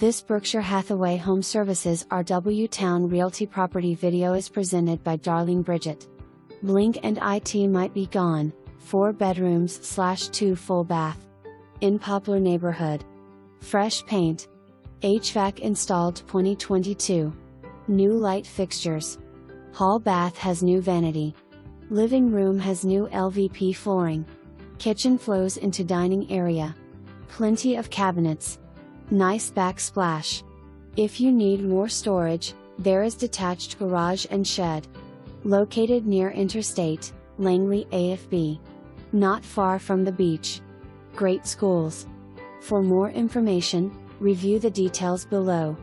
This Berkshire Hathaway HomeServices RW Towne Realty property video is presented by Darlene Bridgette. Blink and IT might be gone, 4 bedrooms/2 full bath. In POPLAR neighborhood. Fresh paint. HVAC installed 2022. New light fixtures. Hall bath has new vanity. Living room has new LVP flooring. Kitchen flows into dining area. Plenty of cabinets. Nice backsplash. If you need more storage, there is detached garage and shed. Located near Interstate, Langley AFB. Not far from the beach. Great schools. For more information, review the details below.